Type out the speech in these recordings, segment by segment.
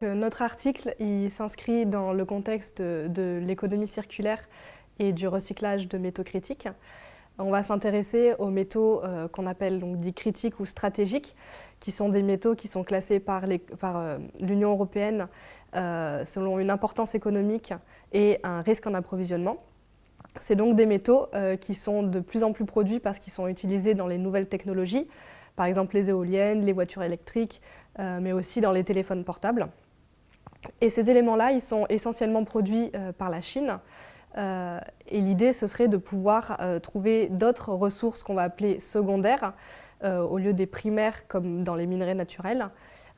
Notre article s'inscrit dans le contexte de l'économie circulaire et du recyclage de métaux critiques. On va s'intéresser aux métaux qu'on appelle donc dits critiques ou stratégiques, qui sont des métaux qui sont classés par l'Union européenne selon une importance économique et un risque en approvisionnement. C'est donc des métaux qui sont de plus en plus produits parce qu'ils sont utilisés dans les nouvelles technologies, par exemple les éoliennes, les voitures électriques, mais aussi dans les téléphones portables. Et ces éléments-là, ils sont essentiellement produits par la Chine. Et l'idée, ce serait de pouvoir trouver d'autres ressources qu'on va appeler secondaires, au lieu des primaires comme dans les minerais naturels,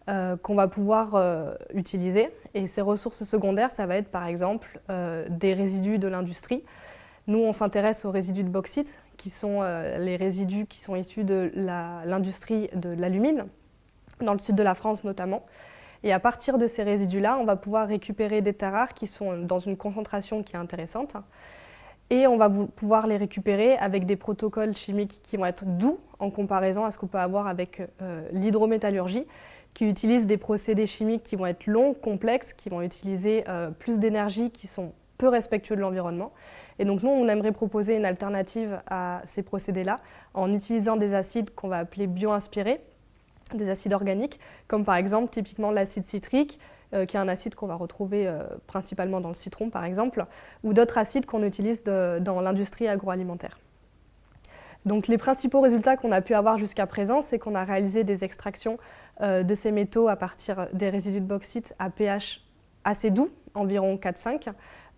qu'on va pouvoir utiliser. Et ces ressources secondaires, ça va être par exemple des résidus de l'industrie. Nous, on s'intéresse aux résidus de bauxite, qui sont les résidus qui sont issus de l'industrie de l'alumine, dans le sud de la France notamment. Et à partir de ces résidus-là, on va pouvoir récupérer des terres rares qui sont dans une concentration qui est intéressante. Et on va pouvoir les récupérer avec des protocoles chimiques qui vont être doux en comparaison à ce qu'on peut avoir avec l'hydrométallurgie, qui utilise des procédés chimiques qui vont être longs, complexes, qui vont utiliser plus d'énergie, qui sont peu respectueux de l'environnement. Et donc nous, on aimerait proposer une alternative à ces procédés-là en utilisant des acides qu'on va appeler bio-inspirés, des acides organiques, comme par exemple typiquement l'acide citrique, qui est un acide qu'on va retrouver principalement dans le citron par exemple, ou d'autres acides qu'on utilise dans l'industrie agroalimentaire. Donc les principaux résultats qu'on a pu avoir jusqu'à présent, c'est qu'on a réalisé des extractions de ces métaux à partir des résidus de bauxite à pH assez doux, environ 4,5,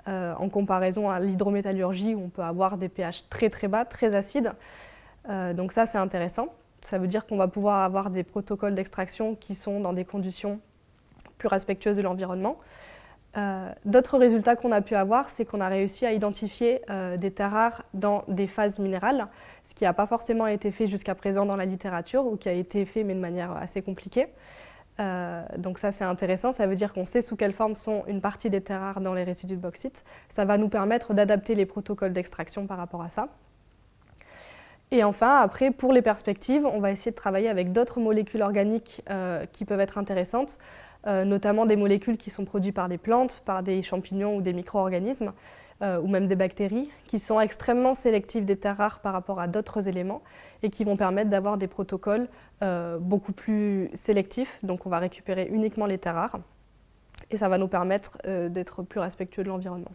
en comparaison à l'hydrométallurgie où on peut avoir des pH très très bas, très acides. Donc ça c'est intéressant. Ça veut dire qu'on va pouvoir avoir des protocoles d'extraction qui sont dans des conditions plus respectueuses de l'environnement. D'autres résultats qu'on a pu avoir, c'est qu'on a réussi à identifier des terres rares dans des phases minérales, ce qui n'a pas forcément été fait jusqu'à présent dans la littérature, ou qui a été fait mais de manière assez compliquée. Donc ça c'est intéressant, ça veut dire qu'on sait sous quelle forme sont une partie des terres rares dans les résidus de bauxite. Ça va nous permettre d'adapter les protocoles d'extraction par rapport à ça. Et enfin, après, pour les perspectives, on va essayer de travailler avec d'autres molécules organiques qui peuvent être intéressantes, notamment des molécules qui sont produites par des plantes, par des champignons ou des micro-organismes, ou même des bactéries, qui sont extrêmement sélectives des terres rares par rapport à d'autres éléments et qui vont permettre d'avoir des protocoles beaucoup plus sélectifs. Donc on va récupérer uniquement les terres rares et ça va nous permettre d'être plus respectueux de l'environnement.